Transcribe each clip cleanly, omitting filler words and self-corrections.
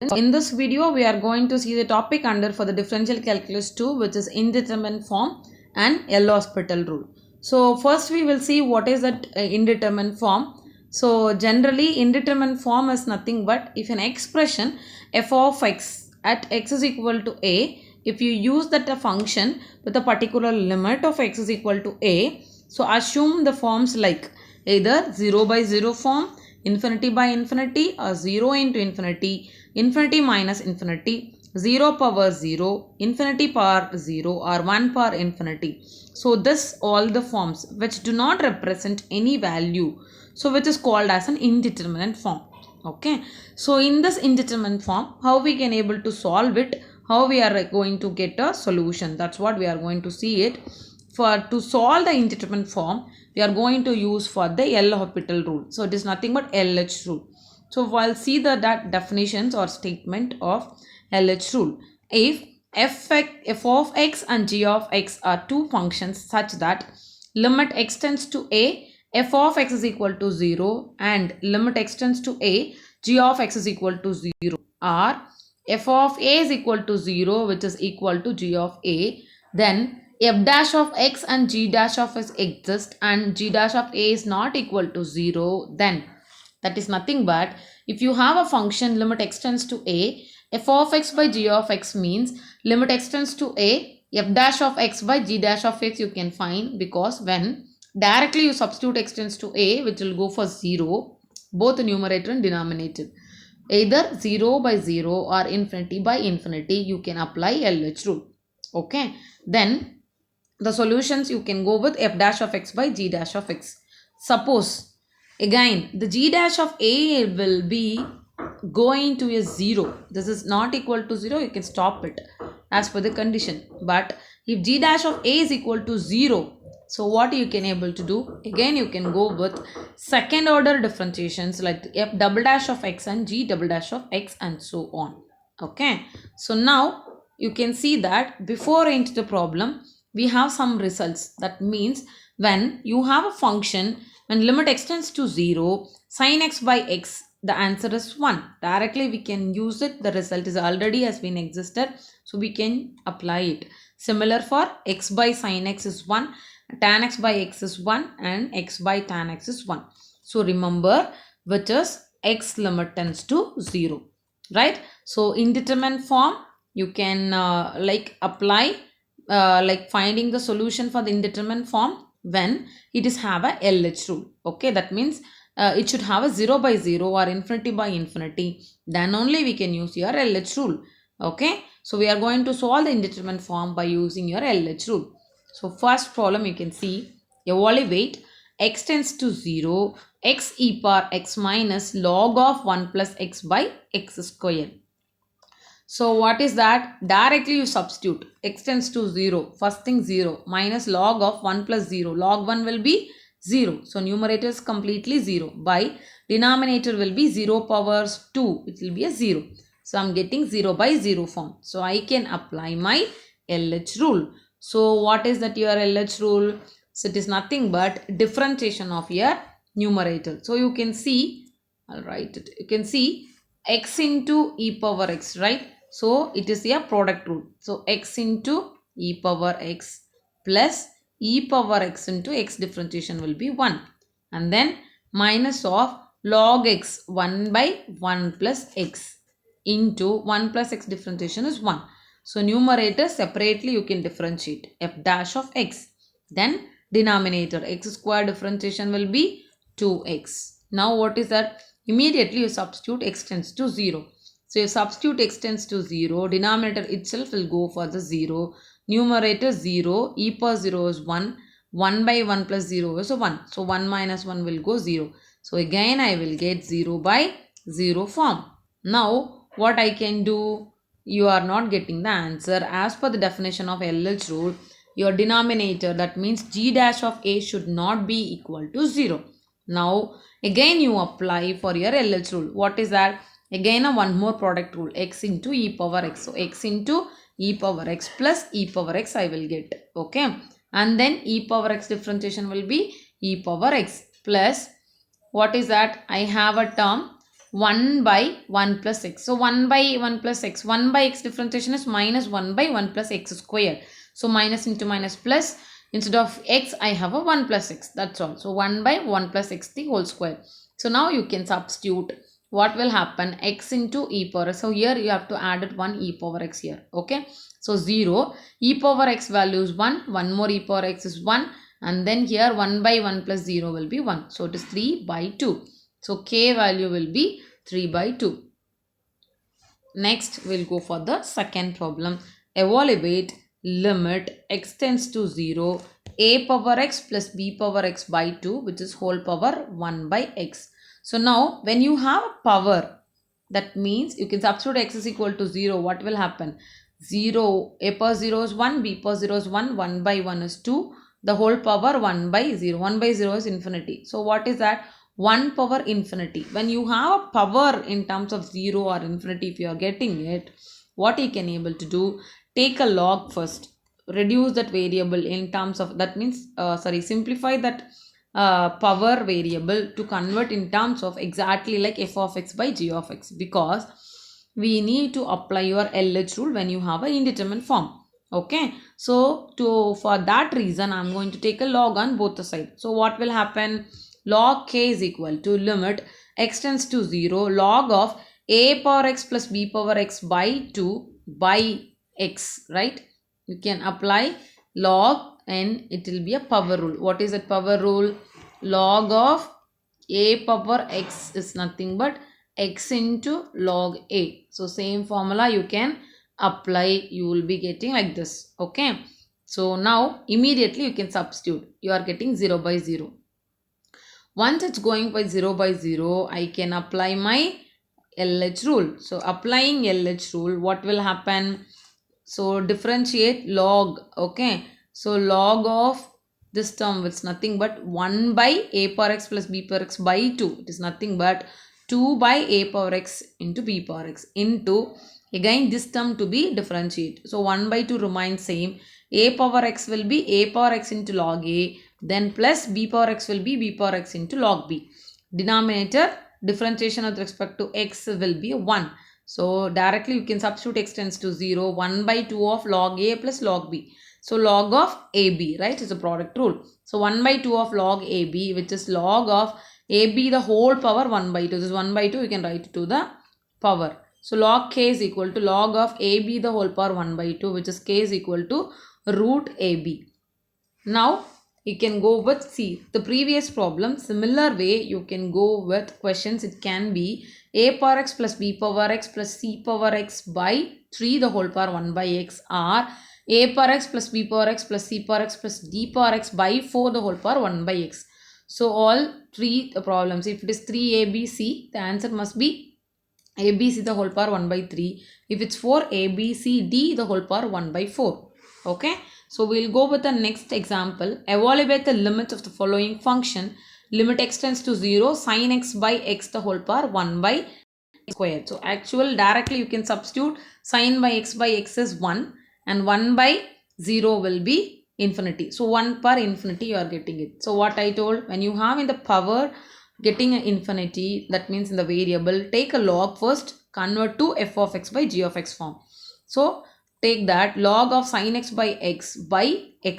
In this video, we are going to see the topic under for the differential calculus 2, which is indeterminate form and L'Hospital rule. So first we will see what is that indeterminate form. So generally indeterminate form is nothing but if an expression f of x at x is equal to a, if you use that a function with a particular limit of x is equal to a, so assume the forms like either 0 by 0 form, infinity by infinity, or 0 into infinity, infinity minus infinity, 0 power 0, infinity power 0, or 1 power infinity. So this all the forms which do not represent any value, so which is called as an indeterminate form. Okay, so in this indeterminate form, how we can able to solve it, how we are going to get a solution, that's what we are going to see it. For to solve the indeterminate form, we are going to use for the L'Hospital rule. So it is nothing but LH rule. So while see the definitions or statement of LH rule. If f of x and g of x are two functions such that limit x tends to a, f of x is equal to 0, and limit x tends to a, g of x is equal to 0, or f of a is equal to 0, which is equal to g of a, then f dash of x and g dash of x exist and g dash of a is not equal to 0, then that is nothing but if you have a function limit x tends to a, f of x by g of x means limit x tends to a, f dash of x by g dash of x you can find, because when directly you substitute x tends to a, which will go for 0, both numerator and denominator. Either 0 by 0 or infinity by infinity, you can apply LH rule. Okay, then the solutions you can go with f dash of x by g dash of x. Suppose again the g dash of a will be going to a 0. This is not equal to 0, you can stop it as per the condition. But if g dash of a is equal to 0, so what you can able to do, again you can go with second order differentiations like f double dash of x and g double dash of x and so on. Okay, so now you can see that before into the problem we have some results. That means when you have a function, when limit x tends to 0, sin x by x, the answer is 1. Directly we can use it. The result is already has been existed, so we can apply it. Similar for x by sin x is 1, tan x by x is 1, and x by tan x is 1. So remember which is x limit tends to 0, right? So indeterminate form you can like apply like finding the solution for the indeterminate form when it is have a LH rule. Okay, that means it should have a 0 by 0 or infinity by infinity, then only we can use your LH rule. Okay, so we are going to solve the indeterminate form by using your LH rule. So first problem you can see, evaluate x tends to 0, x e power x minus log of 1 plus x by x square. So what is that? Directly you substitute x tends to 0, first thing 0, minus log of 1 plus 0, log 1 will be 0. So numerator is completely 0, by denominator will be 0 powers 2, it will be a 0. So I am getting 0 by 0 form. So I can apply my LH rule. So what is that your LH rule? So it is nothing but differentiation of your numerator. So you can see, I'll write it, you can see x into e power x, right? So it is a product rule. So x into e power x plus e power x into x differentiation will be 1. And then minus of log x 1 by 1 plus x into 1 plus x differentiation is 1. So numerator separately you can differentiate f dash of x. Then denominator x square differentiation will be 2x. Now what is that? Immediately you substitute x tends to 0. So you substitute x tends to 0, denominator itself will go for the 0, numerator 0, e power 0 is 1, 1 by 1 plus 0 is 1. So 1 minus 1 will go 0. So again I will get 0 by 0 form. Now what I can do? You are not getting the answer. As per the definition of LH rule, your denominator, that means g dash of a, should not be equal to 0. Now again you apply for your LH rule. What is that? Again a one more product rule, x into e power x. So x into e power x plus e power x I will get. Okay, and then e power x differentiation will be e power x plus, what is that? I have a term 1 by 1 plus x. So 1 by 1 plus x. 1 by x differentiation is minus 1 by 1 plus x square. So minus into minus plus. Instead of x, I have a 1 plus x. That's all. So 1 by 1 plus x the whole square. So now you can substitute. What will happen? X into e power x. So here you have to add it 1 e power x here. Okay. So 0. E power x value is 1. 1 more e power x is 1. And then here 1 by 1 plus 0 will be 1. So it is 3 by 2. So k value will be 3 by 2. Next, we'll go for the second problem. Evaluate limit x tends to 0, a power x plus b power x by 2, which is whole power 1 by x. So now, when you have a power, that means you can substitute x is equal to 0. What will happen? 0, a power 0 is 1, b power 0 is 1, 1 by 1 is 2, the whole power 1 by 0. 1 by 0 is infinity. So what is that? 1 power infinity. When you have a power in terms of 0 or infinity, if you are getting it, what you can able to do, take a log first, reduce that variable in terms of, that means simplify that power variable to convert in terms of exactly like f of x by g of x, because we need to apply your LH rule when you have an indeterminate form. Okay, so for that reason I'm going to take a log on both the sides. So what will happen? Log k is equal to limit x tends to 0 log of a power x plus b power x by 2 by x, right? You can apply log and it will be a power rule. What is that power rule? Log of a power x is nothing but x into log a. So same formula you can apply, you will be getting like this. Okay, so now immediately you can substitute. You are getting 0 by 0. Once it's going by 0 by 0, I can apply my LH rule. So applying LH rule, what will happen? So differentiate log. Okay, so log of this term is nothing but 1 by a power x plus b power x by 2. It is nothing but 2 by a power x into b power x into, again this term to be differentiate. So 1 by 2 remains same. A power x will be a power x into log a, then plus b power x will be b power x into log b. Denominator differentiation with respect to x will be 1. So directly you can substitute x tends to 0, 1 by 2 of log a plus log b. So log of ab, right, is a product rule. So 1 by 2 of log ab, which is log of ab the whole power 1 by 2. This is 1 by 2, you can write it to the power. So log k is equal to log of ab the whole power 1 by 2, which is k is equal to root ab. Now you can go with C. The previous problem, similar way you can go with questions. It can be a power x plus b power x plus c power x by 3 the whole power 1 by x, or a power x plus b power x plus c power x plus d power x by 4 the whole power 1 by x. So all three problems, if it is 3abc, the answer must be abc the whole power 1 by 3. If it's 4abcd the whole power 1 by 4. Okay. So we'll go with the next example. Evaluate the limits of the following function. Limit x tends to 0, sin x by x the whole power 1 by x squared. So actual directly you can substitute sin by x is 1 and 1 by 0 will be infinity. So 1 per infinity you are getting it. So what I told, when you have in the power getting an infinity, that means in the variable, take a log first, convert to f of x by g of x form. So take that log of sin x by x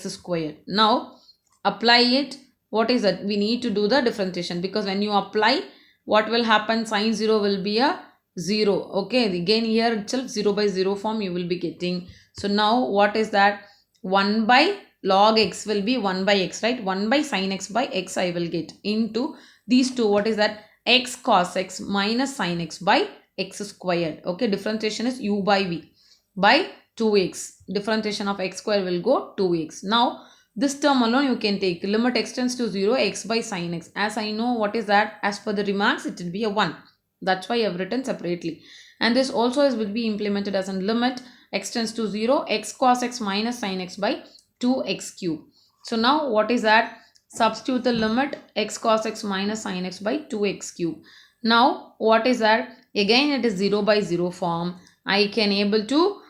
squared. Now apply it. What is that? We need to do the differentiation, because when you apply, what will happen? Sin 0 will be a 0. Okay, again here itself 0 by 0 form you will be getting. So now what is that? 1 by log x will be 1 by x, right? 1 by sin x by x I will get into these two. What is that? X cos x minus sin x by x squared. Okay, differentiation is u by v by 2x. Differentiation of x square will go 2x. Now this term alone you can take. Limit x tends to 0, x by sin x. As I know what is that, as per the remarks it will be a 1. That's why I have written separately. And this also will be implemented as a limit x tends to 0, x cos x minus sin x by 2x cube. So now what is that? Substitute the limit x cos x minus sin x by 2x cube. Now what is that? Again it is 0 by 0 form. I can able to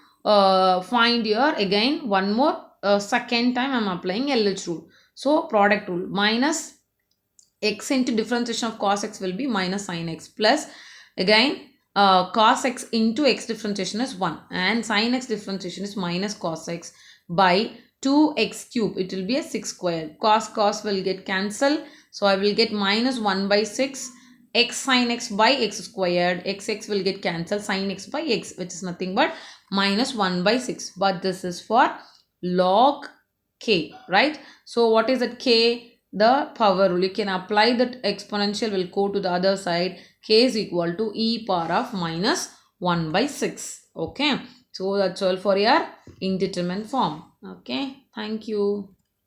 find here again one more second time I am applying LH rule. So product rule, minus x into differentiation of cos x will be minus sin x, plus Again, cos x into x differentiation is 1 and sin x differentiation is minus cos x by 2x cube. It will be a 6 squared. Cos will get cancelled. So I will get minus 1 by 6 x sin x by x squared. X will get cancelled. Sin x by x, which is nothing but minus 1 by 6. But this is for log k, right? So what is that k? The power rule. You can apply that exponential will go to the other side. K is equal to e power of minus 1 by 6. Okay. So that's all for your indeterminate form. Okay. Thank you.